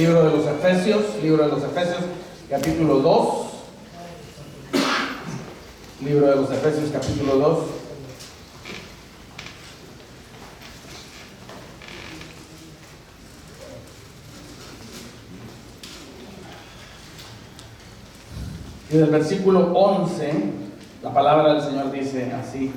Libro de los Efesios, capítulo 2. Libro de los Efesios, capítulo 2. Y del versículo 11, la palabra del Señor dice así: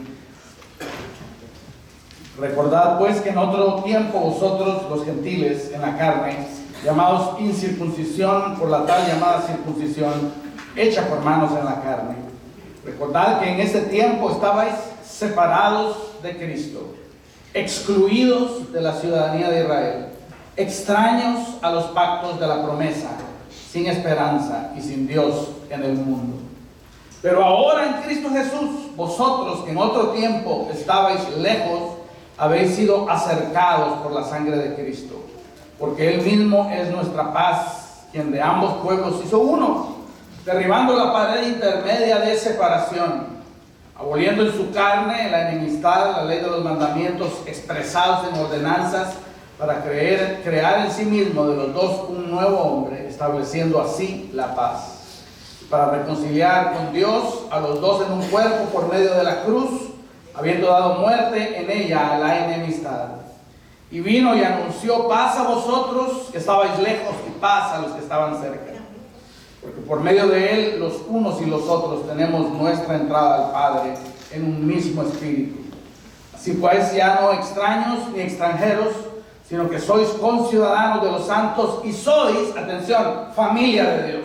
recordad pues que en otro tiempo vosotros, los gentiles, en la carne, llamados incircuncisión por la tal llamada circuncisión, hecha por manos en la carne. Recordad que en ese tiempo estabais separados de Cristo, excluidos de la ciudadanía de Israel, extraños a los pactos de la promesa, sin esperanza y sin Dios en el mundo. Pero ahora en Cristo Jesús, vosotros que en otro tiempo estabais lejos, habéis sido acercados por la sangre de Cristo, porque Él mismo es nuestra paz, quien de ambos pueblos hizo uno, derribando la pared intermedia de separación, aboliendo en su carne la enemistad, la ley de los mandamientos expresados en ordenanzas, para crear en sí mismo de los dos un nuevo hombre, estableciendo así la paz, para reconciliar con Dios a los dos en un cuerpo por medio de la cruz, habiendo dado muerte en ella a la enemistad. Y vino y anunció paz a vosotros que estabais lejos y paz a los que estaban cerca. Porque por medio de Él los unos y los otros tenemos nuestra entrada al Padre en un mismo espíritu. Así pues, ya no extraños ni extranjeros, sino que sois conciudadanos de los santos y sois, atención, familia de Dios,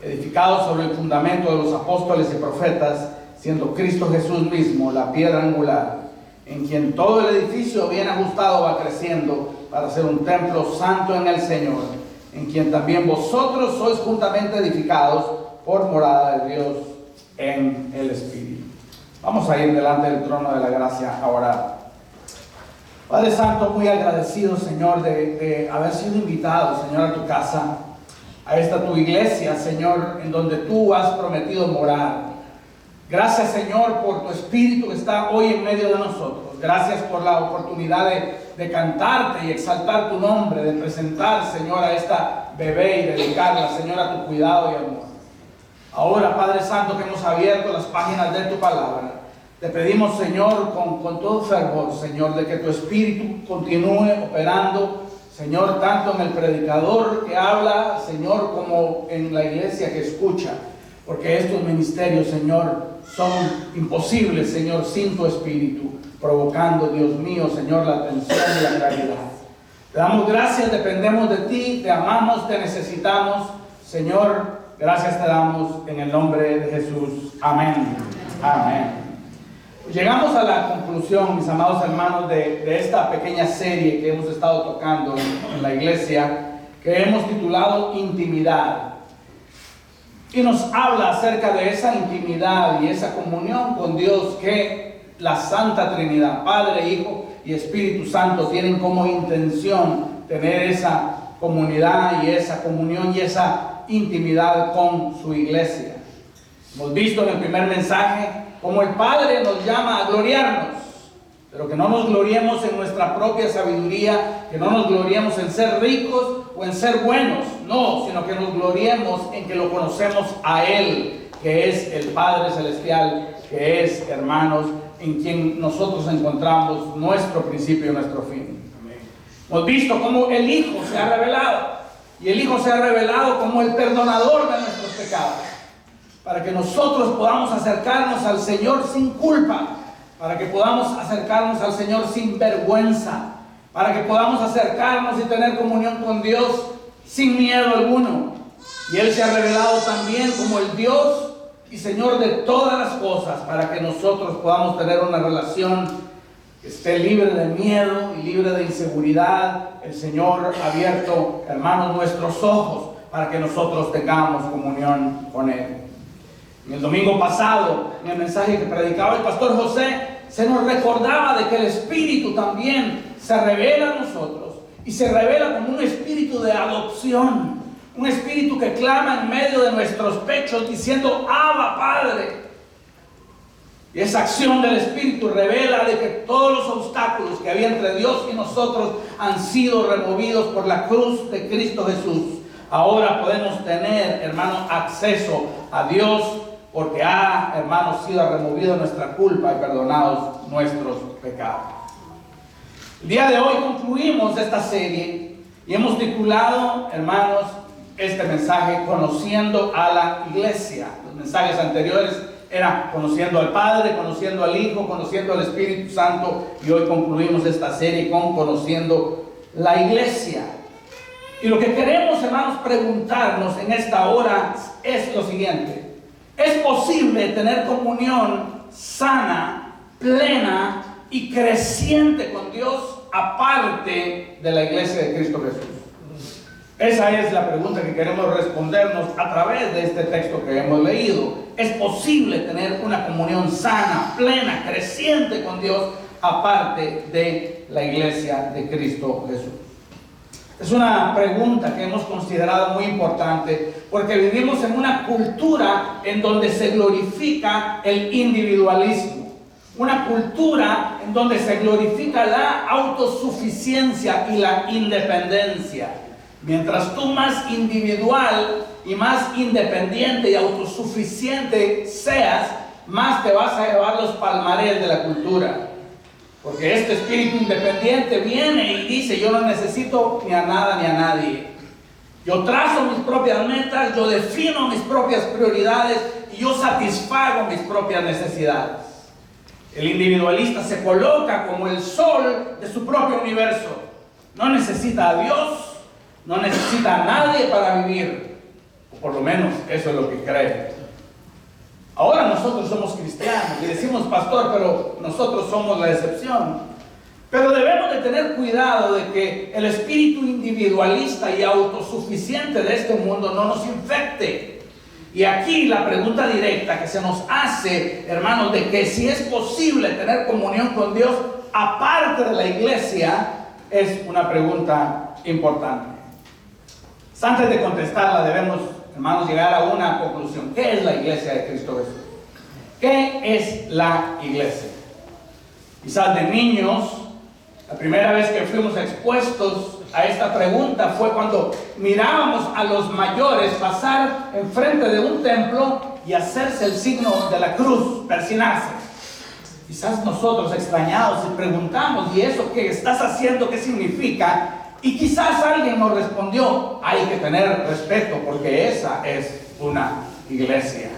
edificados sobre el fundamento de los apóstoles y profetas, siendo Cristo Jesús mismo la piedra angular, en quien todo el edificio bien ajustado va creciendo para ser un templo santo en el Señor, en quien también vosotros sois juntamente edificados por morada de Dios en el Espíritu. Vamos a ir delante del trono de la gracia a orar. Padre Santo, muy agradecido, Señor, de haber sido invitado, Señor, a tu casa, a esta tu iglesia, Señor, en donde tú has prometido morar. Gracias, Señor, por tu Espíritu que está hoy en medio de nosotros. Gracias por la oportunidad de cantarte y exaltar tu nombre, de presentar, Señor, a esta bebé y dedicarla, Señor, a tu cuidado y amor. Ahora, Padre Santo, que hemos abierto las páginas de tu palabra, te pedimos, Señor, con todo fervor, Señor, de que tu Espíritu continúe operando, Señor, tanto en el predicador que habla, Señor, como en la iglesia que escucha. Porque estos ministerios, Señor, son imposibles, Señor, sin tu Espíritu, provocando, Dios mío, Señor, la atención y la claridad. Te damos gracias, dependemos de ti, te amamos, te necesitamos. Señor, gracias te damos en el nombre de Jesús. Amén. Amén. Llegamos a la conclusión, mis amados hermanos, de esta pequeña serie que hemos estado tocando en la iglesia, que hemos titulado Intimidad. Y nos habla acerca de esa intimidad y esa comunión con Dios que la Santa Trinidad, Padre, Hijo y Espíritu Santo, tienen como intención tener esa comunidad y esa comunión y esa intimidad con su iglesia. Hemos visto en el primer mensaje cómo el Padre nos llama a gloriarnos, pero que no nos gloriemos en nuestra propia sabiduría, que no nos gloriemos en ser ricos o en ser buenos, no, sino que nos gloriemos en que lo conocemos a Él, que es el Padre Celestial, que es, hermanos, en quien nosotros encontramos nuestro principio y nuestro fin. Amén. Hemos visto cómo el Hijo se ha revelado, y el Hijo se ha revelado como el perdonador de nuestros pecados, para que nosotros podamos acercarnos al Señor sin culpa, para que podamos acercarnos al Señor sin vergüenza, para que podamos acercarnos y tener comunión con Dios sin miedo alguno. Y Él se ha revelado también como el Dios y Señor de todas las cosas, para que nosotros podamos tener una relación que esté libre de miedo y libre de inseguridad. El Señor ha abierto, hermanos, nuestros ojos para que nosotros tengamos comunión con Él. En el domingo pasado, en el mensaje que predicaba el pastor José, se nos recordaba de que el Espíritu también se revela a nosotros y se revela como un espíritu de adopción, un espíritu que clama en medio de nuestros pechos diciendo: Abba, Padre. Y esa acción del Espíritu revela de que todos los obstáculos que había entre Dios y nosotros han sido removidos por la cruz de Cristo Jesús. Ahora podemos tener, hermanos, acceso a Dios porque ha, hermanos, sido removido nuestra culpa y perdonados nuestros pecados. El día de hoy concluimos esta serie y hemos titulado, hermanos, este mensaje Conociendo a la Iglesia. Los mensajes anteriores eran conociendo al Padre, conociendo al Hijo, conociendo al Espíritu Santo, y hoy concluimos esta serie con conociendo la Iglesia. Y lo que queremos, hermanos, preguntarnos en esta hora es lo siguiente: ¿es posible tener comunión sana, plena y creciente con Dios aparte de la Iglesia de Cristo Jesús? Esa es la pregunta que queremos respondernos a través de este texto que hemos leído. ¿Es posible tener una comunión sana, plena, creciente con Dios aparte de la Iglesia de Cristo Jesús? Es una pregunta que hemos considerado muy importante porque vivimos en una cultura en donde se glorifica el individualismo. Una cultura en donde se glorifica la autosuficiencia y la independencia. Mientras tú más individual y más independiente y autosuficiente seas, más te vas a llevar los palmares de la cultura. Porque este espíritu independiente viene y dice: yo no necesito ni a nada ni a nadie. Yo trazo mis propias metas, yo defino mis propias prioridades y yo satisfago mis propias necesidades. El individualista se coloca como el sol de su propio universo. No necesita a Dios. No necesita a nadie para vivir, o por lo menos eso es lo que cree. Ahora nosotros somos cristianos y decimos: pastor, pero nosotros somos la excepción. Pero debemos de tener cuidado de que el espíritu individualista y autosuficiente de este mundo no nos infecte. Y aquí la pregunta directa que se nos hace, hermanos, de que si es posible tener comunión con Dios aparte de la iglesia, es una pregunta importante. Antes de contestarla debemos, hermanos, llegar a una conclusión. ¿Qué es la Iglesia de Cristo Jesús? ¿Qué es la iglesia? Quizás de niños, la primera vez que fuimos expuestos a esta pregunta fue cuando mirábamos a los mayores pasar enfrente de un templo y hacerse el signo de la cruz, persinarse. Quizás nosotros, extrañados, y preguntamos: ¿y eso que estás haciendo qué significa? Y quizás alguien nos respondió: hay que tener respeto porque esa es una iglesia.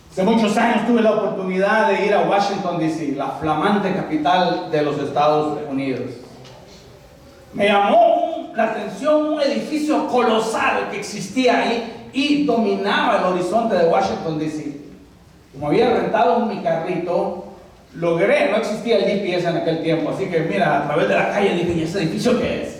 Hace muchos años tuve la oportunidad de ir a Washington, D.C., la flamante capital de los Estados Unidos. Me llamó la atención un edificio colosal que existía ahí y dominaba el horizonte de Washington, D.C. Como había rentado un mi carrito, logré, no existía el GPS en aquel tiempo, así que mira, a través de la calle dije: ¿y ese edificio qué es?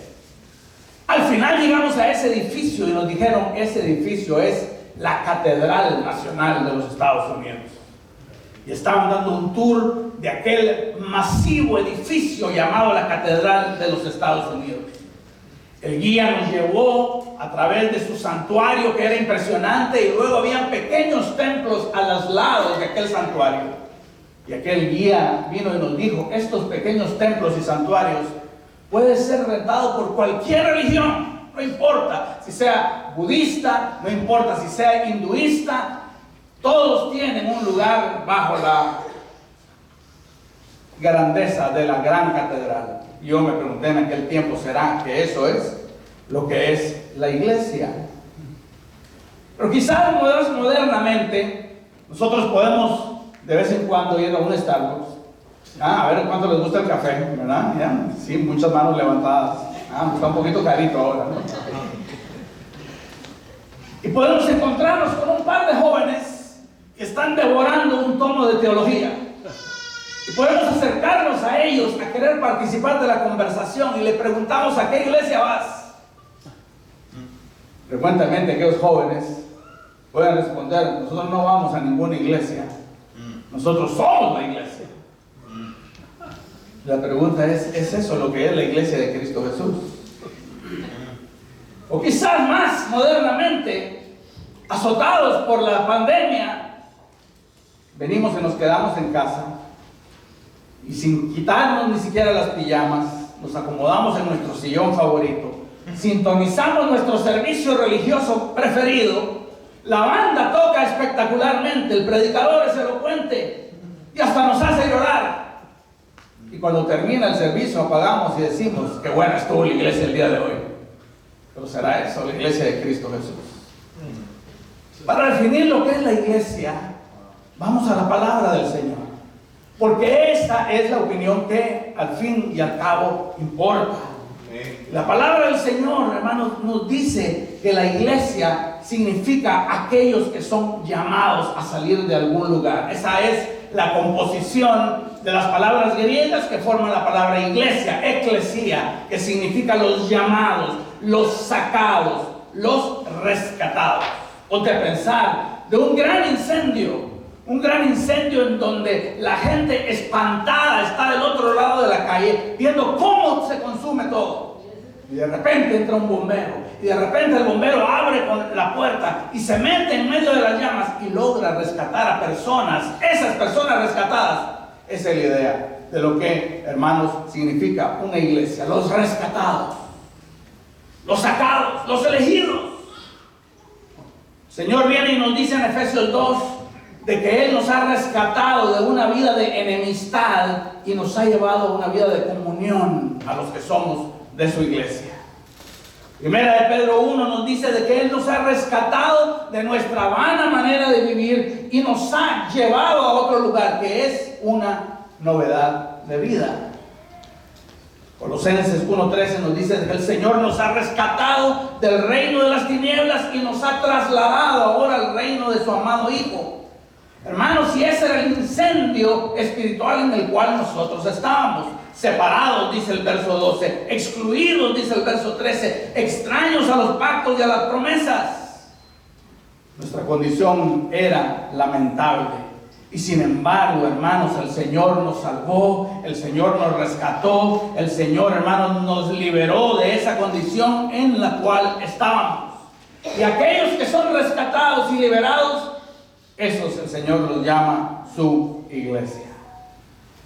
Al final llegamos a ese edificio y nos dijeron: ese edificio es la Catedral Nacional de los Estados Unidos. Y estaban dando un tour de aquel masivo edificio llamado la Catedral de los Estados Unidos. El guía nos llevó a través de su santuario, que era impresionante, y luego habían pequeños templos a los lados de aquel santuario. Y aquel guía vino y nos dijo: estos pequeños templos y santuarios pueden ser rentados por cualquier religión, no importa si sea budista, no importa si sea hinduista, todos tienen un lugar bajo la grandeza de la gran catedral. Y yo me pregunté en aquel tiempo: ¿será que eso es lo que es la iglesia? Pero quizás modernamente nosotros podemos de vez en cuando ir a un Starbucks, a ver cuánto les gusta el café, ¿verdad? ¿Ya? Sí, muchas manos levantadas. Está un poquito carito ahora, ¿no? Y podemos encontrarnos con un par de jóvenes que están devorando un tomo de teología. Y podemos acercarnos a ellos a querer participar de la conversación y le preguntamos: ¿a qué iglesia vas? Frecuentemente aquellos jóvenes pueden responder: nosotros no vamos a ninguna iglesia. Nosotros somos la iglesia. La pregunta ¿es eso lo que es la iglesia de Cristo Jesús? O quizás más modernamente, azotados por la pandemia, venimos y nos quedamos en casa y sin quitarnos ni siquiera las pijamas, nos acomodamos en nuestro sillón favorito, sintonizamos nuestro servicio religioso preferido, la banda toca espectacularmente, el predicador es elocuente y hasta nos hace llorar. Y cuando termina el servicio apagamos y decimos, qué buena estuvo la iglesia el día de hoy. Pero será eso, la iglesia de Cristo Jesús. Para definir lo que es la iglesia, vamos a la palabra del Señor. Porque esta es la opinión que al fin y al cabo importa. La palabra del Señor, hermanos, nos dice que la iglesia significa aquellos que son llamados a salir de algún lugar. Esa es la composición de las palabras griegas que forman la palabra iglesia, eclesia, que significa los llamados, los sacados, los rescatados. Ponte a pensar de un gran incendio en donde la gente espantada está del otro lado de la calle viendo cómo se consume todo. Y de repente entra un bombero, y de repente el bombero abre con la puerta y se mete en medio de las llamas y logra rescatar a personas. Esas personas rescatadas, esa es la idea de lo que, hermanos, significa una iglesia. Los rescatados, los sacados, los elegidos. El Señor viene y nos dice en Efesios 2 de que Él nos ha rescatado de una vida de enemistad y nos ha llevado a una vida de comunión a los que somos de su iglesia. Primera de Pedro 1 nos dice de que Él nos ha rescatado de nuestra vana manera de vivir y nos ha llevado a otro lugar que es una novedad de vida. Colosenses 1:13 nos dice que el Señor nos ha rescatado del reino de las tinieblas y nos ha trasladado ahora al reino de su amado Hijo. Hermanos, si ese era el incendio espiritual en el cual nosotros estábamos, separados, dice el verso 12, excluidos, dice el verso 13, extraños a los pactos y a las promesas. Nuestra condición era lamentable. Y sin embargo, hermanos, el Señor nos salvó, el Señor nos rescató, el Señor, hermanos, nos liberó de esa condición en la cual estábamos. Y aquellos que son rescatados y liberados, esos el Señor los llama su iglesia.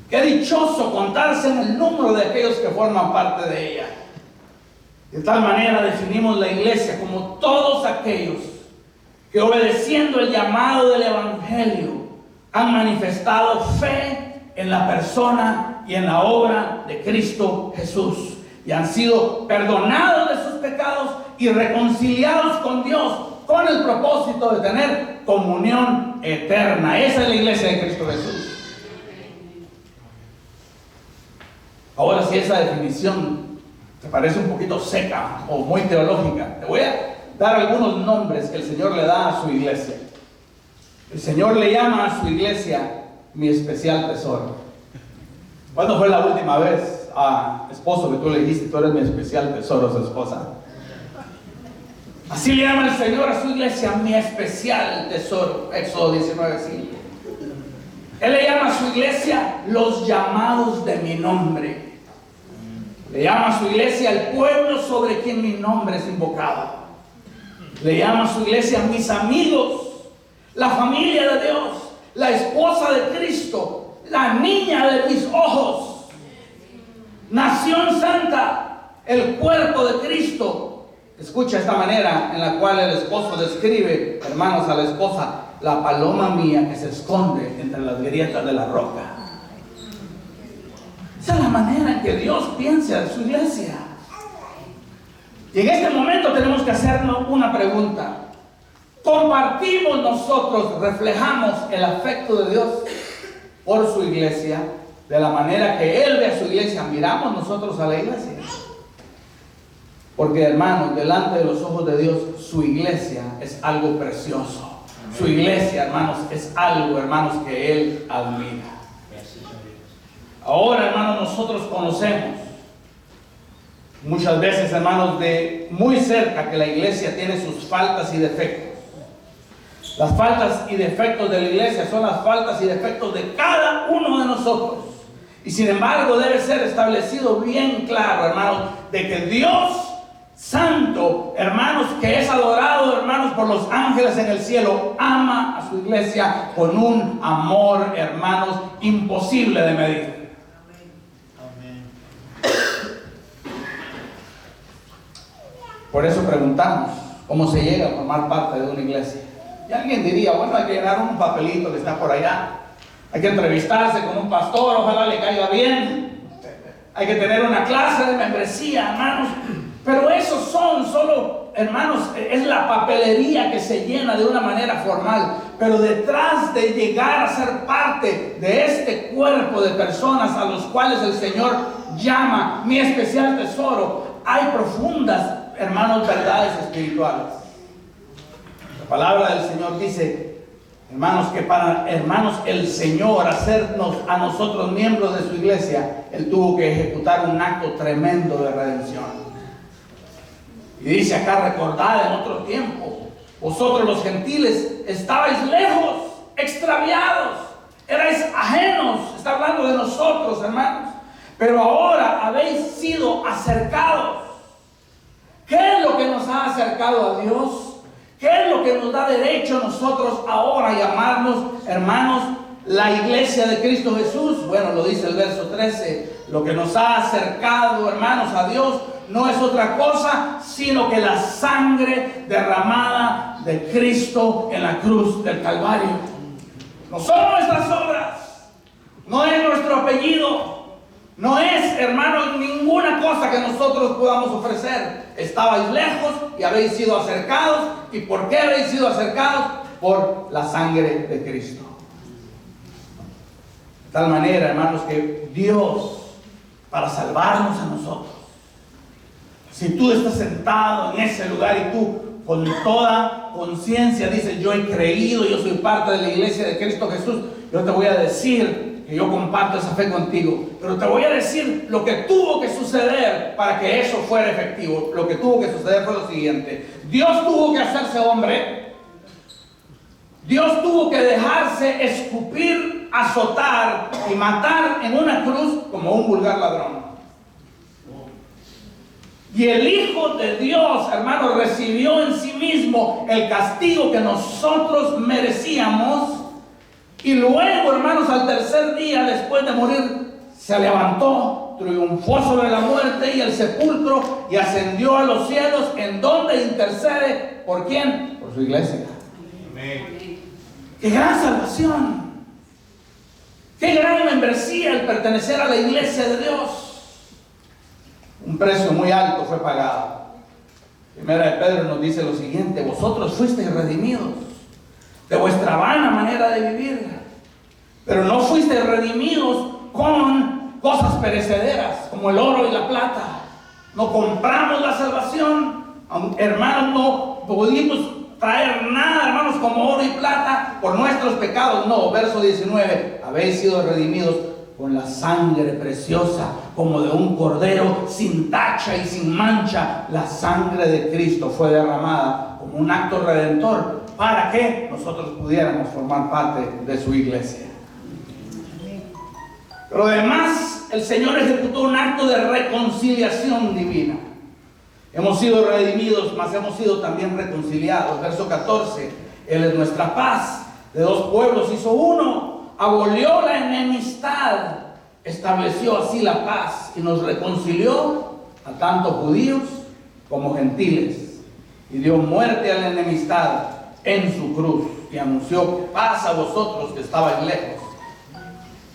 Qué dichoso contarse en el número de aquellos que forman parte de ella. De tal manera definimos la iglesia como todos aquellos que, obedeciendo el llamado del Evangelio, han manifestado fe en la persona y en la obra de Cristo Jesús y han sido perdonados de sus pecados y reconciliados con Dios con el propósito de tener comunión eterna. Esa es la iglesia de Cristo Jesús. Ahora, si esa definición te parece un poquito seca o muy teológica, te voy a dar algunos nombres que el Señor le da a su iglesia. El Señor le llama a su iglesia mi especial tesoro. ¿Cuándo fue la última vez, esposo, que tú le dijiste, tú eres mi especial tesoro, su esposa? Así le llama el Señor a su iglesia mi especial tesoro. Éxodo 19:5. Él le llama a su iglesia los llamados de mi nombre. Le llama a su iglesia el pueblo sobre quien mi nombre es invocado. Le llama a su iglesia mis amigos, la familia de Dios, la esposa de Cristo, la niña de mis ojos, nación santa, el cuerpo de Cristo. Escucha esta manera en la cual el esposo describe, hermanos, a la esposa: la paloma mía que se esconde entre las grietas de la roca. Esa es la manera en que Dios piensa de su iglesia. Y en este momento tenemos que hacernos una pregunta: ¿compartimos nosotros, reflejamos el afecto de Dios por su iglesia de la manera que Él ve a su iglesia? ¿Miramos nosotros a la iglesia? Porque, hermanos, delante de los ojos de Dios, su iglesia es algo precioso. Su iglesia, hermanos, es algo, hermanos, que Él admira. Ahora, hermanos, nosotros conocemos muchas veces, hermanos, de muy cerca que la iglesia tiene sus faltas y defectos. Las faltas y defectos de la iglesia son las faltas y defectos de cada uno de nosotros. Y sin embargo, debe ser establecido bien claro, hermanos, de que Dios Santo, hermanos, que es adorado, hermanos, por los ángeles en el cielo, ama a su iglesia con un amor, hermanos, imposible de medir. Por eso preguntamos, ¿cómo se llega a formar parte de una iglesia? Y alguien diría, bueno, hay que llenar un papelito que está por allá. Hay que entrevistarse con un pastor, ojalá le caiga bien. Hay que tener una clase de membresía, hermanos. Pero esos son solo, hermanos, es la papelería que se llena de una manera formal. Pero detrás de llegar a ser parte de este cuerpo de personas a los cuales el Señor llama mi especial tesoro, hay profundas, hermanos, verdades espirituales. La palabra del Señor dice, hermanos, que para, hermanos, el Señor hacernos a nosotros miembros de su iglesia, Él tuvo que ejecutar un acto tremendo de redención. Y dice acá, recordad en otro tiempo, vosotros los gentiles estabais lejos, extraviados, erais ajenos. Está hablando de nosotros, hermanos. Pero ahora habéis sido acercados. ¿Qué es lo que nos ha acercado a Dios? ¿Qué es lo que nos da derecho a nosotros ahora a llamarnos, hermanos, la iglesia de Cristo Jesús? Bueno, lo dice el verso 13. Lo que nos ha acercado, hermanos, a Dios no es otra cosa sino que la sangre derramada de Cristo en la cruz del Calvario. No son nuestras obras, no es nuestro apellido, no es, hermanos, ninguna cosa que nosotros podamos ofrecer. Estabais lejos y habéis sido acercados. ¿Y por qué habéis sido acercados? Por la sangre de Cristo. De tal manera, hermanos, que Dios, para salvarnos a nosotros, si tú estás sentado en ese lugar y tú con toda conciencia dices, yo he creído, yo soy parte de la iglesia de Cristo Jesús, yo te voy a decir que yo comparto esa fe contigo, pero te voy a decir lo que tuvo que suceder para que eso fuera efectivo. Lo que tuvo que suceder fue lo siguiente: Dios tuvo que hacerse hombre, Dios tuvo que dejarse escupir, azotar y matar en una cruz como un vulgar ladrón. Y el Hijo de Dios, hermanos, recibió en sí mismo el castigo que nosotros merecíamos. Y luego, hermanos, al tercer día, después de morir, se levantó, triunfó sobre la muerte y el sepulcro y ascendió a los cielos, en donde intercede, ¿por quién? Por su iglesia. Amén. ¡Qué gran salvación! ¡Qué gran membresía el pertenecer a la iglesia de Dios! Un precio muy alto fue pagado. Primera de Pedro nos dice lo siguiente: vosotros fuisteis redimidos de vuestra vana manera de vivir, pero no fuisteis redimidos con cosas perecederas como el oro y la plata. No compramos la salvación, hermanos, no pudimos traer nada, hermanos, como oro y plata por nuestros pecados. No, verso 19: habéis sido redimidos con la sangre preciosa como de un cordero, sin tacha y sin mancha. La sangre de Cristo fue derramada como un acto redentor para que nosotros pudiéramos formar parte de su iglesia. Pero además el Señor ejecutó un acto de reconciliación divina. Hemos sido redimidos, mas hemos sido también reconciliados. Verso 14: Él es nuestra paz, de dos pueblos hizo uno, abolió la enemistad, estableció así la paz y nos reconcilió a tanto judíos como gentiles, y dio muerte a la enemistad en su cruz, y anunció paz a vosotros que estabais lejos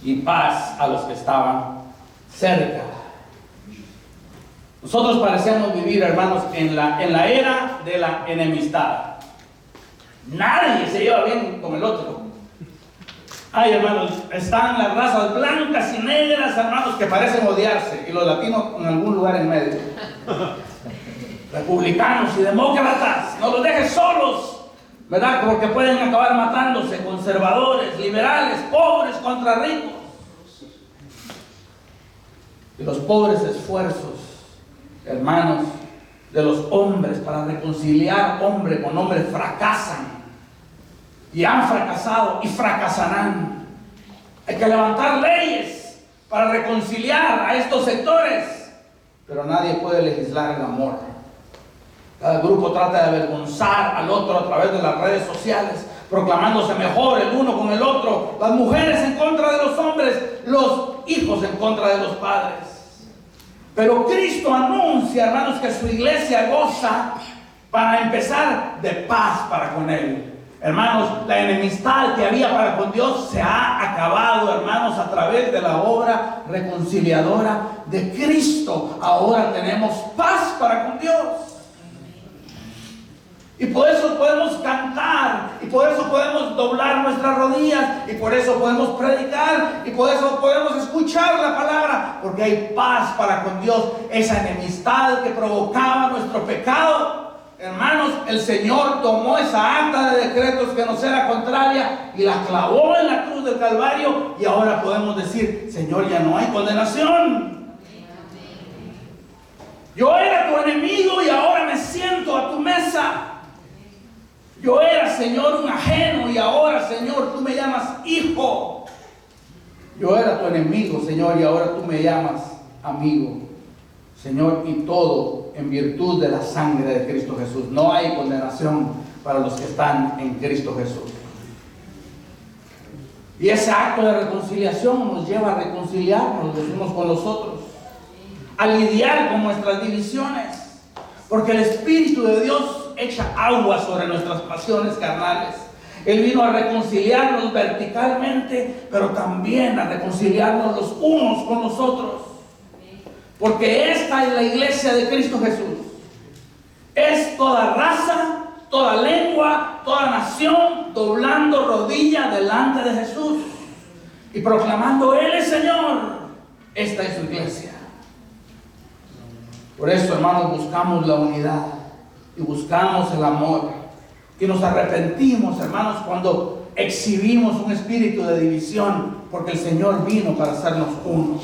y paz a los que estaban cerca. Nosotros parecemos vivir, hermanos, en la era de la enemistad. Nadie se lleva bien con el otro. Ay, hermanos, están las razas blancas y negras, hermanos, que parecen odiarse, y los latinos en algún lugar en medio. Republicanos y demócratas, no los dejes solos, ¿verdad? Porque pueden acabar matándose. Conservadores, liberales, pobres contra ricos. Y los pobres esfuerzos, hermanos, de los hombres para reconciliar hombre con hombre fracasan. Y han fracasado y fracasarán. Hay que levantar leyes para reconciliar a estos sectores, pero nadie puede legislar el amor. Cada grupo trata de avergonzar al otro a través de las redes sociales, proclamándose mejor el uno con el otro. Las mujeres en contra de los hombres, los hijos en contra de los padres. Pero Cristo anuncia, hermanos, que su iglesia goza, para empezar, de paz para con Él. Hermanos, la enemistad que había para con Dios se ha acabado, hermanos, a través de la obra reconciliadora de Cristo. Ahora tenemos paz para con Dios. Y por eso podemos cantar, y por eso podemos doblar nuestras rodillas, y por eso podemos predicar, y por eso podemos escuchar la palabra, porque hay paz para con Dios. Esa enemistad que provocaba nuestro pecado, hermanos, el Señor tomó esa acta de decretos que nos era contraria y la clavó en la cruz del Calvario, y ahora podemos decir: Señor, ya no hay condenación. Yo era tu enemigo y ahora me siento a tu mesa. Yo era, Señor, un ajeno, y ahora, Señor, tú me llamas hijo. Yo era tu enemigo, Señor, y ahora tú me llamas amigo. Señor, y todo en virtud de la sangre de Cristo Jesús. No hay condenación para los que están en Cristo Jesús. Y ese acto de reconciliación nos lleva a reconciliarnos los unos con los otros, a lidiar con nuestras divisiones, porque el Espíritu de Dios echa agua sobre nuestras pasiones carnales. Él vino a reconciliarnos verticalmente, pero también a reconciliarnos los unos con los otros. Porque esta es la iglesia de Cristo Jesús. Es toda raza, toda lengua, toda nación doblando rodilla delante de Jesús y proclamando: Él es Señor. Esta es su iglesia. Por eso, hermanos, buscamos la unidad y buscamos el amor, y nos arrepentimos, hermanos, cuando exhibimos un espíritu de división, porque el Señor vino para hacernos uno.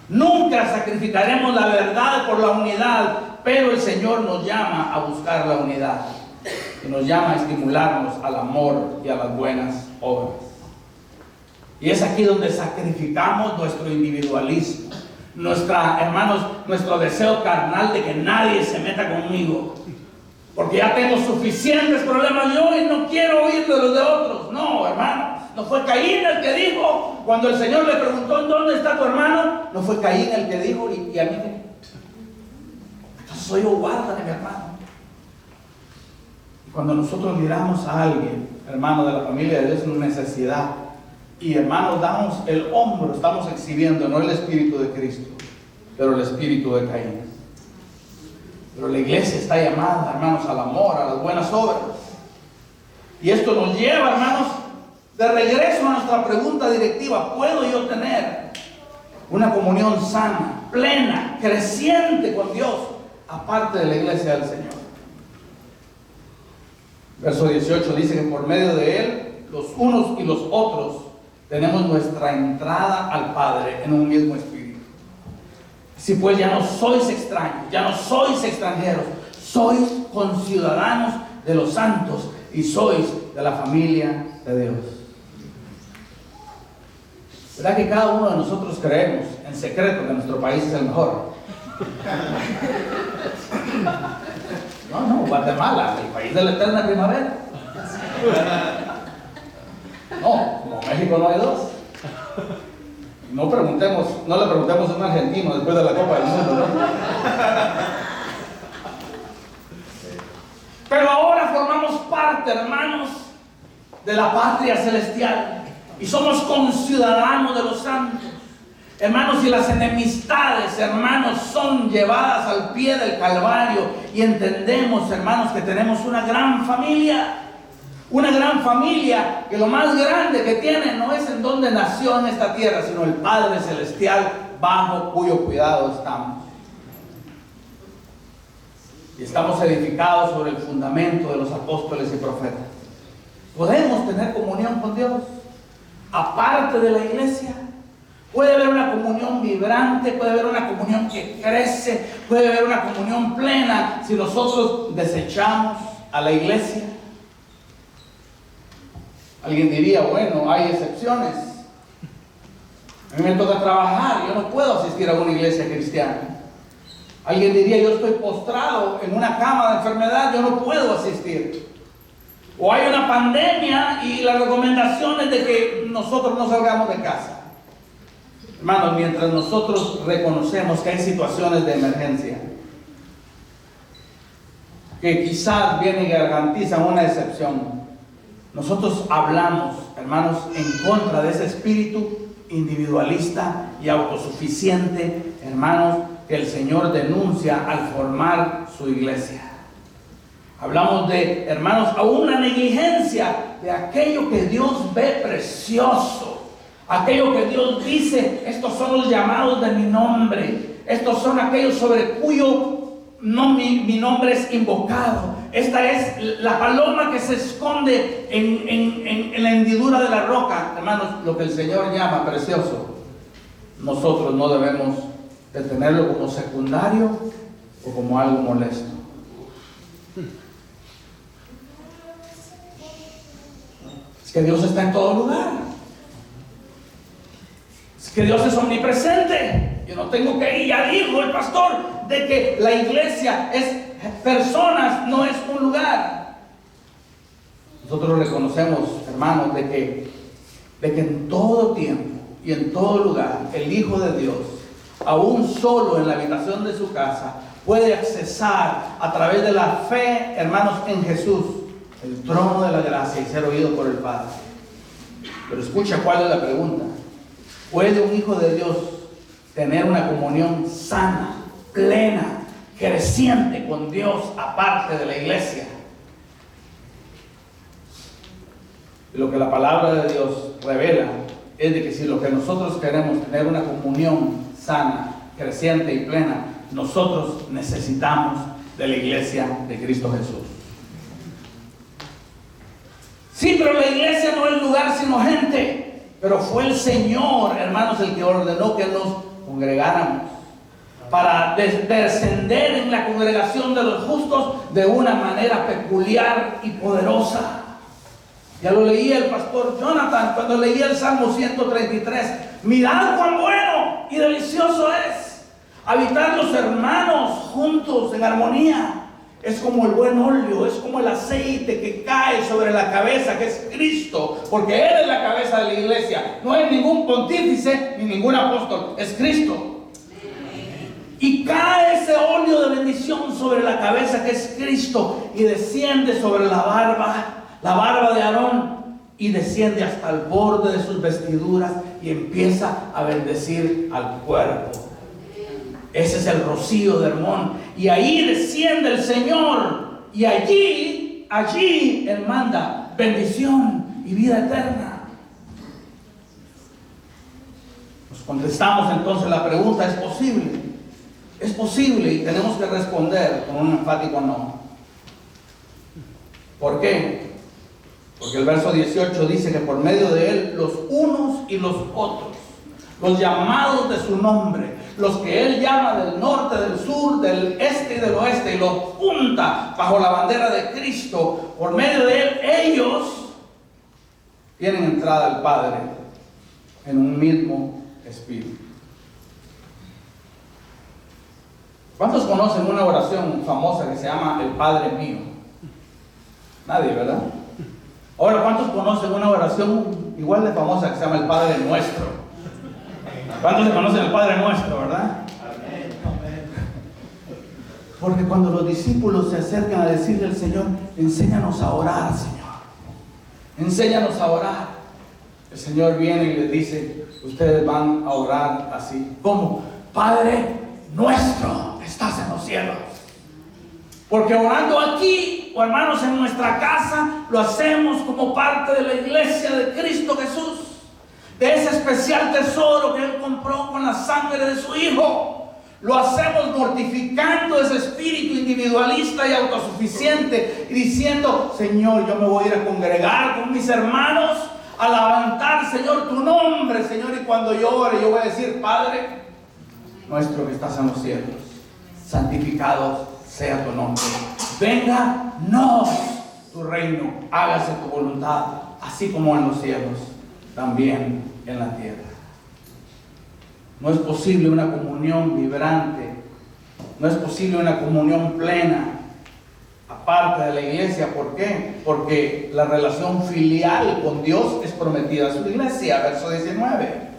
Nunca sacrificaremos la verdad por la unidad, pero el Señor nos llama a buscar la unidad y nos llama a estimularnos al amor y a las buenas obras. Y es aquí donde sacrificamos nuestro individualismo, hermanos, nuestro deseo carnal de que nadie se meta conmigo, porque ya tengo suficientes problemas yo y no quiero oír de los de otros. No, hermanos, no fue Caín el que dijo, cuando el Señor le preguntó: ¿dónde está tu hermano? No fue Caín el que dijo: ¿y a mí qué? Entonces soy yo guarda de mi hermano. Y cuando nosotros miramos a alguien, hermano de la familia de Dios, en necesidad, y hermanos, damos el hombro, estamos exhibiendo no el Espíritu de Cristo, pero el espíritu de Caín. Pero la iglesia está llamada, hermanos, al amor, a las buenas obras. Y esto nos lleva, hermanos, de regreso a nuestra pregunta directiva: ¿puedo yo tener una comunión sana, plena, creciente con Dios, aparte de la iglesia del Señor? Verso 18 dice que por medio de Él, los unos y los otros, tenemos nuestra entrada al Padre en un mismo espíritu. Si pues ya no sois extraños, ya no sois extranjeros, sois conciudadanos de los santos y sois de la familia de Dios. ¿Verdad que cada uno de nosotros creemos en secreto que nuestro país es el mejor? No, Guatemala, el país de la eterna primavera. No, como México no hay dos. No le preguntemos a un argentino después de la Copa del Mundo, ¿no? Pero ahora formamos parte, hermanos, de la patria celestial y somos conciudadanos de los santos. Hermanos, y las enemistades, hermanos, son llevadas al pie del Calvario, y entendemos, hermanos, que tenemos una gran familia. Una gran familia que lo más grande que tiene no es en donde nació en esta tierra, sino el Padre Celestial, bajo cuyo cuidado estamos. Y estamos edificados sobre el fundamento de los apóstoles y profetas. Podemos tener comunión con Dios aparte de la iglesia. Puede haber una comunión vibrante, puede haber una comunión que crece, puede haber una comunión plena si nosotros desechamos a la iglesia. Alguien diría: bueno, hay excepciones. A mí me toca trabajar, yo no puedo asistir a una iglesia cristiana. Alguien diría, yo estoy postrado en una cama de enfermedad, yo no puedo asistir. O hay una pandemia y la recomendación es de que nosotros no salgamos de casa. Hermanos, mientras nosotros reconocemos que hay situaciones de emergencia, que quizás vienen y garantizan una excepción, nosotros hablamos, hermanos, en contra de ese espíritu individualista y autosuficiente, hermanos, que el Señor denuncia al formar su iglesia. Hablamos de, hermanos, a una negligencia de aquello que Dios ve precioso, aquello que Dios dice, estos son los llamados de mi nombre, estos son aquellos sobre cuyo mi nombre es invocado. Esta es la paloma que se esconde en la hendidura de la roca. Hermanos, lo que el Señor llama precioso, nosotros no debemos de tenerlo como secundario o como algo molesto. Es que Dios está en todo lugar. Es que Dios es omnipresente. Yo no tengo que ir. Ya dijo el pastor de que la iglesia es personas, no es un lugar. Nosotros reconocemos, hermanos, de que en todo tiempo y en todo lugar el Hijo de Dios, aún solo en la habitación de su casa, puede accesar a través de la fe, hermanos, en Jesús, el trono de la gracia y ser oído por el Padre. Pero escucha cuál es la pregunta. ¿Puede un hijo de Dios tener una comunión sana, plena, creciente con Dios aparte de la iglesia? Y lo que la palabra de Dios revela es de que si lo que nosotros queremos tener una comunión sana, creciente y plena, nosotros necesitamos de la iglesia de Cristo Jesús. Sí, pero la iglesia no es lugar sino gente. Pero fue el Señor, hermanos, el que ordenó que nos congregáramos para descender en la congregación de los justos de una manera peculiar y poderosa. Ya lo leía el pastor Jonathan cuando leía el Salmo 133. Mirad cuán bueno y delicioso es habitar los hermanos juntos en armonía. Es como el buen óleo, es como el aceite que cae sobre la cabeza, que es Cristo, porque Él es la cabeza de la iglesia. No es ningún pontífice ni ningún apóstol, es Cristo. Y cae ese óleo de bendición sobre la cabeza, que es Cristo, y desciende sobre la barba de Aarón, y desciende hasta el borde de sus vestiduras y empieza a bendecir al cuerpo. Ese es el rocío de Hermón. Y ahí desciende el Señor. Y allí Él manda bendición y vida eterna. Nos contestamos entonces la pregunta, ¿es posible? Es posible, y tenemos que responder con un enfático no. ¿Por qué? Porque el verso 18 dice que por medio de Él los unos y los otros, los llamados de su nombre, los que Él llama del norte, del sur, del este y del oeste, y los junta bajo la bandera de Cristo, por medio de Él, ellos tienen entrada al Padre en un mismo espíritu. ¿Cuántos conocen una oración famosa que se llama el Padre mío? Nadie, ¿verdad? Ahora, ¿cuántos conocen una oración igual de famosa que se llama el Padre nuestro? ¿Cuántos se conocen el Padre nuestro, verdad? Porque cuando los discípulos se acercan a decirle al Señor, enséñanos a orar, Señor, enséñanos a orar, el Señor viene y les dice, ustedes van a orar así. ¿Cómo? Padre nuestro que estás en los cielos. Porque orando aquí, o hermanos, en nuestra casa, lo hacemos como parte de la iglesia de Cristo Jesús, de ese especial tesoro que Él compró con la sangre de su Hijo. Lo hacemos mortificando ese espíritu individualista y autosuficiente y diciendo, Señor, yo me voy a ir a congregar con mis hermanos a levantar, Señor, tu nombre, Señor, y cuando yo ore, yo voy a decir, Padre nuestro que estás en los cielos, santificado sea tu nombre. Vénganos tu reino, hágase tu voluntad, así como en los cielos, también en la tierra. No es posible una comunión vibrante, no es posible una comunión plena aparte de la iglesia. ¿Por qué? Porque la relación filial con Dios es prometida a su iglesia. Verso 19.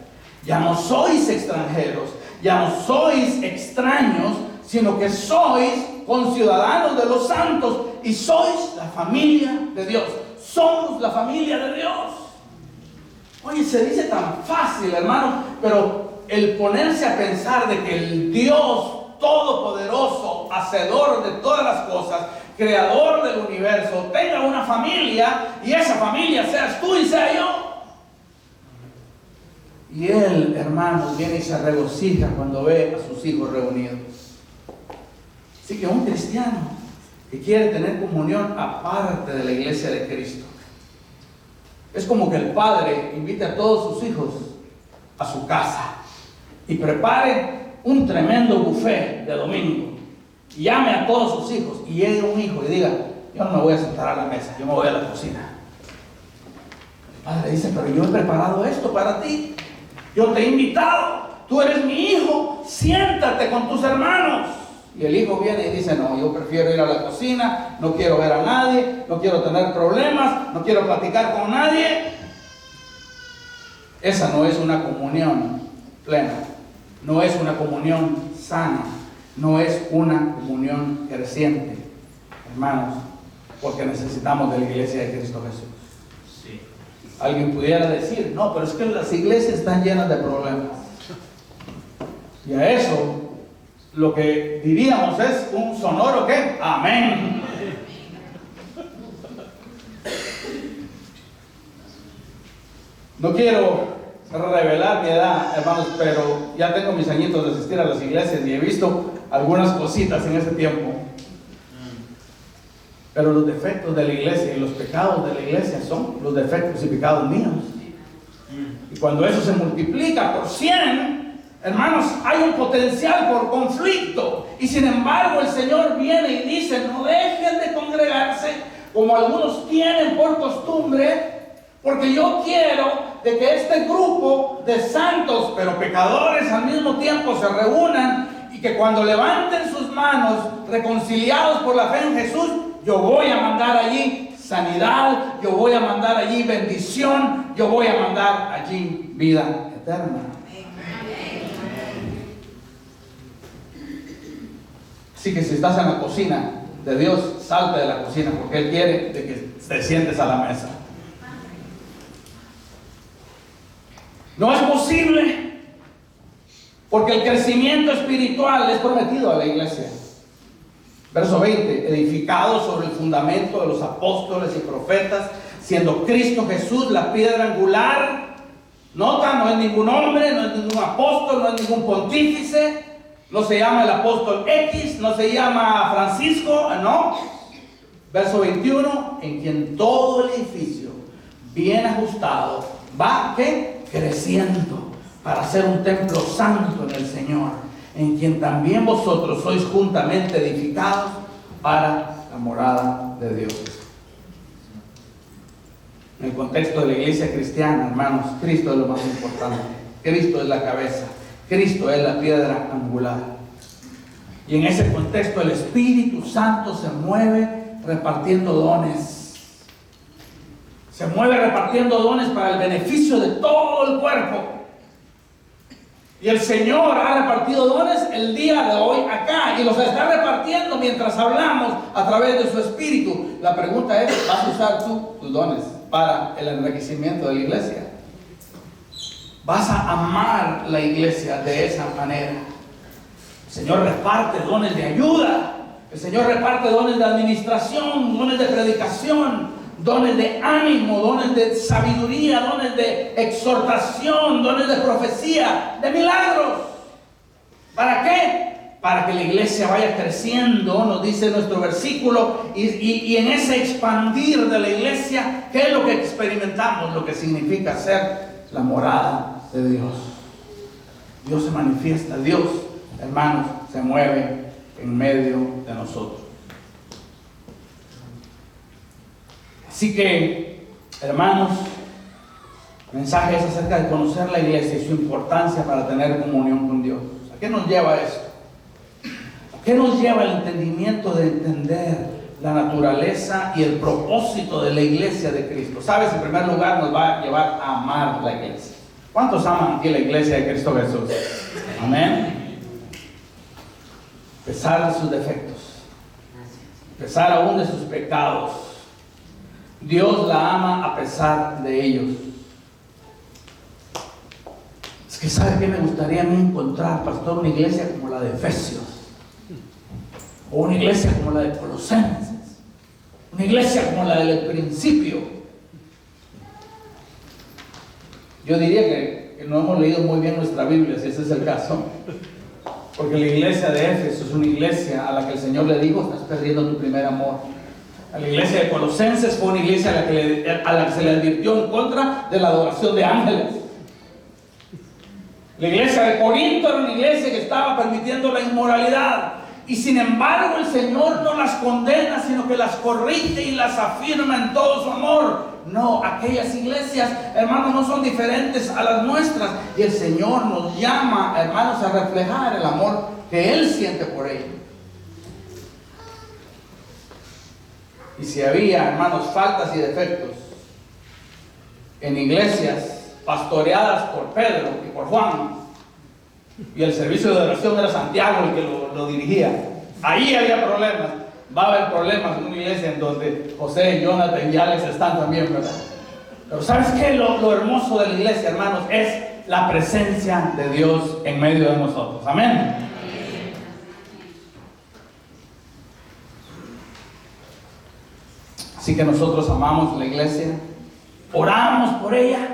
Ya no sois extranjeros, ya no sois extraños, sino que sois conciudadanos de los santos y sois la familia de Dios. Somos la familia de Dios. Oye, se dice tan fácil, hermano, pero el ponerse a pensar de que el Dios todopoderoso, hacedor de todas las cosas, creador del universo, tenga una familia y esa familia seas tú y sea yo. Y Él, hermanos, viene y se regocija cuando ve a sus hijos reunidos. Así que un cristiano que quiere tener comunión aparte de la iglesia de Cristo, es como que el padre invite a todos sus hijos a su casa y prepare un tremendo buffet de domingo. Y llame a todos sus hijos y llegue un hijo y diga: yo no me voy a sentar a la mesa, yo me voy a la cocina. El padre dice: pero yo he preparado esto para ti. Yo te he invitado, tú eres mi hijo, siéntate con tus hermanos. Y el hijo viene y dice: no, yo prefiero ir a la cocina, no quiero ver a nadie, no quiero tener problemas, no quiero platicar con nadie. Esa no es una comunión plena, no es una comunión sana, no es una comunión creciente, hermanos, porque necesitamos de la iglesia de Cristo Jesús. Alguien pudiera decir: no, pero es que las iglesias están llenas de problemas. Y a eso lo que diríamos es un sonoro ¿qué? Amén. No quiero revelar mi edad, hermanos, pero ya tengo mis añitos de asistir a las iglesias y he visto algunas cositas en ese tiempo. Pero los defectos de la iglesia y los pecados de la iglesia son los defectos y pecados míos. Y cuando eso se multiplica por 100, hermanos, hay un potencial por conflicto. Y sin embargo el Señor viene y dice: no dejen de congregarse como algunos tienen por costumbre, porque yo quiero de que este grupo de santos pero pecadores al mismo tiempo se reúnan, y que cuando levanten sus manos reconciliados por la fe en Jesús, yo voy a mandar allí sanidad, yo voy a mandar allí bendición, yo voy a mandar allí vida eterna. Así que si estás en la cocina de Dios, salte de la cocina, porque Él quiere de que te sientes a la mesa. No es posible, porque el crecimiento espiritual es prometido a la iglesia. Verso 20: edificados sobre el fundamento de los apóstoles y profetas, siendo Cristo Jesús la piedra angular. Nota, no es ningún hombre, no es ningún apóstol, no es ningún pontífice, no se llama el apóstol X, no se llama Francisco, no. Verso 21: en quien todo el edificio bien ajustado va ¿qué? Creciendo para ser un templo santo en el Señor, en quien también vosotros sois juntamente edificados para la morada de Dios. En el contexto de la iglesia cristiana, hermanos, Cristo es lo más importante. Cristo es la cabeza, Cristo es la piedra angular. Y en ese contexto el Espíritu Santo se mueve repartiendo dones. Se mueve repartiendo dones para el beneficio de todo el cuerpo. Y el Señor ha repartido dones el día de hoy acá, y los está repartiendo mientras hablamos a través de su Espíritu. La pregunta es: ¿vas a usar tú tus dones para el enriquecimiento de la iglesia? ¿Vas a amar la iglesia de esa manera? El Señor reparte dones de ayuda, el Señor reparte dones de administración, dones de predicación, dones de ánimo, dones de sabiduría, dones de exhortación, dones de profecía, de milagros. ¿Para qué? Para que la iglesia vaya creciendo, nos dice nuestro versículo, y en ese expandir de la iglesia, ¿qué es lo que experimentamos? Lo que significa ser la morada de Dios. Dios se manifiesta, Dios, hermanos, se mueve en medio de nosotros. Así que, hermanos, el mensaje es acerca de conocer la iglesia y su importancia para tener comunión con Dios. ¿A qué nos lleva esto? ¿Qué nos lleva al entendimiento de entender la naturaleza y el propósito de la iglesia de Cristo? ¿Sabes? En primer lugar, nos va a llevar a amar la iglesia. ¿Cuántos aman aquí la iglesia de Cristo Jesús? Amén. A pesar de sus defectos, a pesar aún de sus pecados, Dios la ama a pesar de ellos. Es que ¿sabe qué me gustaría a mí encontrar, pastor? Una iglesia como la de Efesios, o una iglesia como la de Colosenses, una iglesia como la del principio. Yo diría que no hemos leído muy bien nuestra Biblia, si ese es el caso, porque la iglesia de Éfeso es una iglesia a la que el Señor le dijo: estás perdiendo tu primer amor. A la iglesia de Colosenses fue una iglesia a la que se le advirtió en contra de la adoración de ángeles. La iglesia de Corinto era una iglesia que estaba permitiendo la inmoralidad, y sin embargo el Señor no las condena, sino que las corrige y las afirma en todo su amor. No, aquellas iglesias, hermanos, no son diferentes a las nuestras, y el Señor nos llama, hermanos, a reflejar el amor que Él siente por ellos. Y si había, hermanos, faltas y defectos en iglesias pastoreadas por Pedro y por Juan, y el servicio de oración era Santiago el que lo dirigía, ahí había problemas. Va a haber problemas en una iglesia en donde José, Jonathan y Alex están también, ¿verdad? Pero ¿sabes qué? Lo hermoso de la iglesia, hermanos, es la presencia de Dios en medio de nosotros. Amén. Así que nosotros amamos la iglesia, oramos por ella.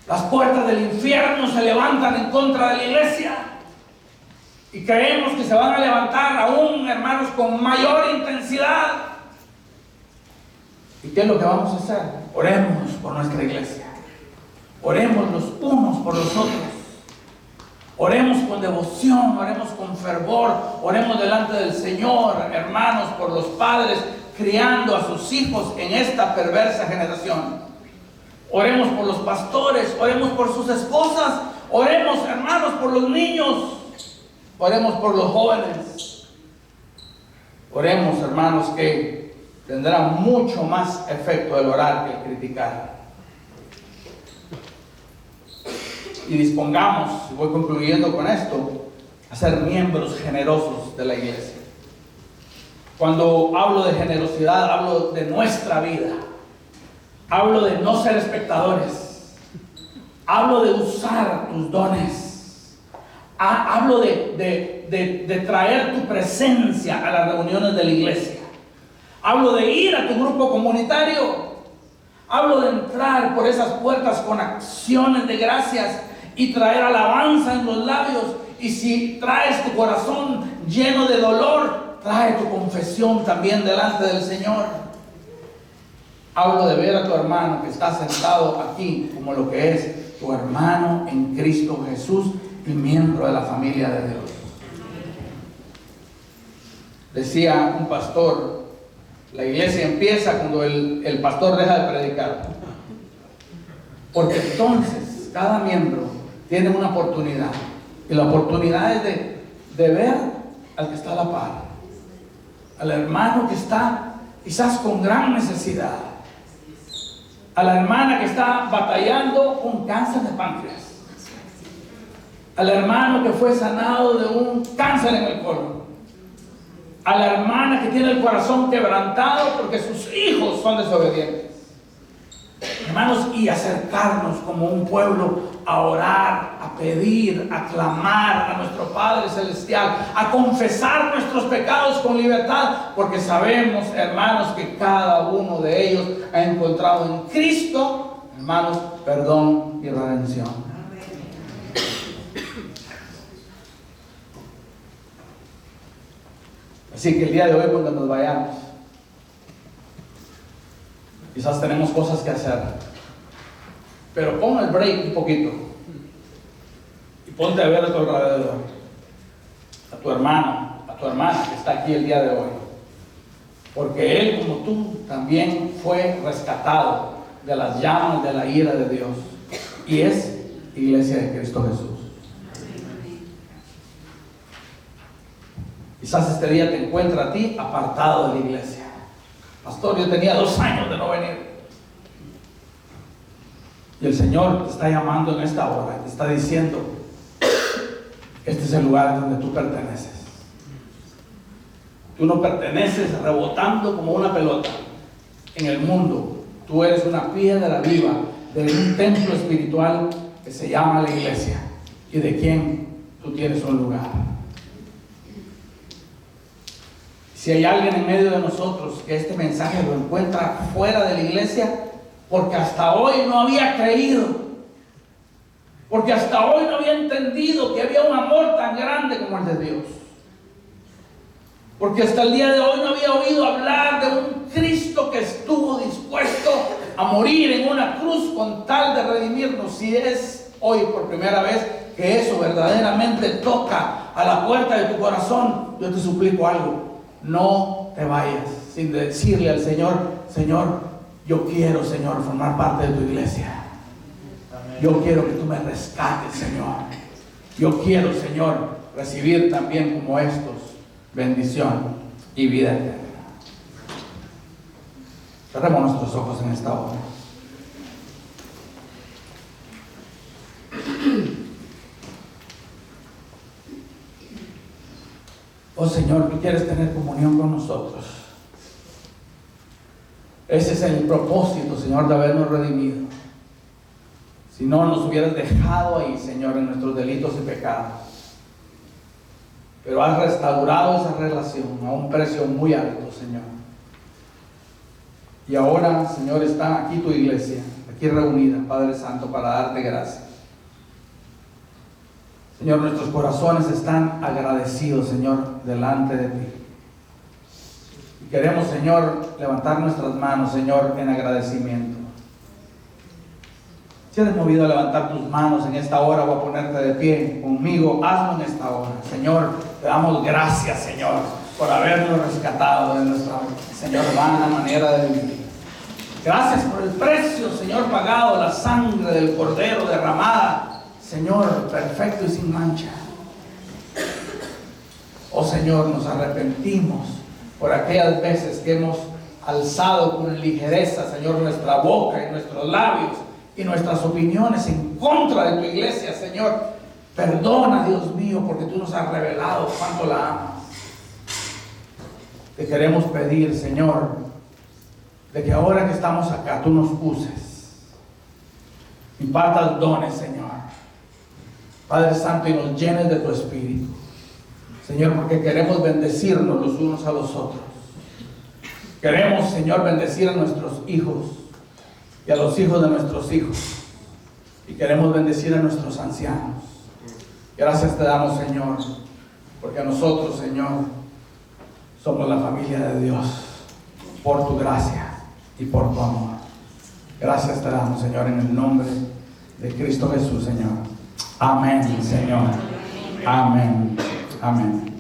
Las puertas del infierno se levantan en contra de la iglesia, y creemos que se van a levantar aún, hermanos, con mayor intensidad. ¿Y qué es lo que vamos a hacer? Oremos por nuestra iglesia. Oremos los unos por los otros. Oremos con devoción, oremos con fervor, oremos delante del Señor, hermanos, por los padres criando a sus hijos en esta perversa generación. Oremos por los pastores, oremos por sus esposas, oremos, hermanos, por los niños, oremos por los jóvenes. Oremos, hermanos, que tendrá mucho más efecto el orar que el criticar. Y dispongamos, y voy concluyendo con esto, a ser miembros generosos de la iglesia. Cuando hablo de generosidad, hablo de nuestra vida. Hablo de no ser espectadores. Hablo de usar tus dones. Hablo de traer tu presencia a las reuniones de la iglesia. Hablo de ir a tu grupo comunitario. Hablo de entrar por esas puertas con acciones de gracias y traer alabanza en los labios. Y si traes tu corazón lleno de dolor, trae tu confesión también delante del Señor. Hablo de ver a tu hermano que está sentado aquí como lo que es tu hermano en Cristo Jesús y miembro de la familia de Dios. Decía un pastor: la iglesia empieza cuando el pastor deja de predicar, porque entonces cada miembro tiene una oportunidad, y la oportunidad es de ver al que está a la par, al hermano que está quizás con gran necesidad, a la hermana que está batallando con cáncer de páncreas, al hermano que fue sanado de un cáncer en el colon, a la hermana que tiene el corazón quebrantado porque sus hijos son desobedientes. Hermanos, y acercarnos como un pueblo a orar, a pedir, a clamar a nuestro Padre Celestial, a confesar nuestros pecados con libertad, porque sabemos, hermanos, que cada uno de ellos ha encontrado en Cristo, hermanos, perdón y redención. Así que el día de hoy, cuando nos vayamos, quizás tenemos cosas que hacer, pero pon el break un poquito y ponte a ver a tu alrededor, a tu hermano, a tu hermana que está aquí el día de hoy, porque él, como tú, también fue rescatado de las llamas de la ira de Dios, y es iglesia de Cristo Jesús. Quizás este día te encuentra a ti apartado de la iglesia. Pastor, yo tenía 2 años de no venir. Y el Señor te está llamando en esta hora, te está diciendo: este es el lugar donde tú perteneces. Tú no perteneces rebotando como una pelota en el mundo. Tú eres una piedra viva de un templo espiritual que se llama la iglesia, y de quien tú tienes un lugar. Si hay alguien en medio de nosotros que este mensaje lo encuentra fuera de la iglesia, porque hasta hoy no había creído, porque hasta hoy no había entendido que había un amor tan grande como el de Dios, porque hasta el día de hoy no había oído hablar de un Cristo que estuvo dispuesto a morir en una cruz con tal de redimirnos. Si es hoy por primera vez que eso verdaderamente toca a la puerta de tu corazón, yo te suplico algo: no te vayas sin decirle al Señor: Señor, yo quiero, Señor, formar parte de tu iglesia. Yo quiero que tú me rescates, Señor. Yo quiero, Señor, recibir también como estos bendición y vida eterna. Cerremos nuestros ojos en esta hora. Oh Señor, tú quieres tener comunión con nosotros. Ese es el propósito, Señor, de habernos redimido. Si no, nos hubieras dejado ahí, Señor, en nuestros delitos y pecados. Pero has restaurado esa relación a un precio muy alto, Señor. Y ahora, Señor, está aquí tu iglesia, aquí reunida, Padre Santo, para darte gracias. Señor, nuestros corazones están agradecidos, Señor, delante de ti. Y queremos, Señor, levantar nuestras manos, Señor, en agradecimiento. Si eres movido a levantar tus manos en esta hora o a ponerte de pie conmigo, hazlo en esta hora. Señor, te damos gracias, Señor, por habernos rescatado de nuestra, Señor, vana manera de vivir. Gracias por el precio, Señor, pagado, la sangre del Cordero derramada, Señor, perfecto y sin mancha. Oh Señor, nos arrepentimos por aquellas veces que hemos alzado con ligereza, Señor, nuestra boca y nuestros labios y nuestras opiniones en contra de tu iglesia, Señor. Perdona, Dios mío, porque tú nos has revelado cuánto la amas. Te queremos pedir, Señor, de que ahora que estamos acá, tú nos uses, impartas dones, Señor, Padre Santo, y nos llenes de tu Espíritu, Señor, porque queremos bendecirnos los unos a los otros. Queremos, Señor, bendecir a nuestros hijos y a los hijos de nuestros hijos, y queremos bendecir a nuestros ancianos. Gracias te damos, Señor, porque nosotros, Señor, somos la familia de Dios, por tu gracia y por tu amor. Gracias te damos, Señor, en el nombre de Cristo Jesús, Señor. Amén, Señor. Amén. Amén.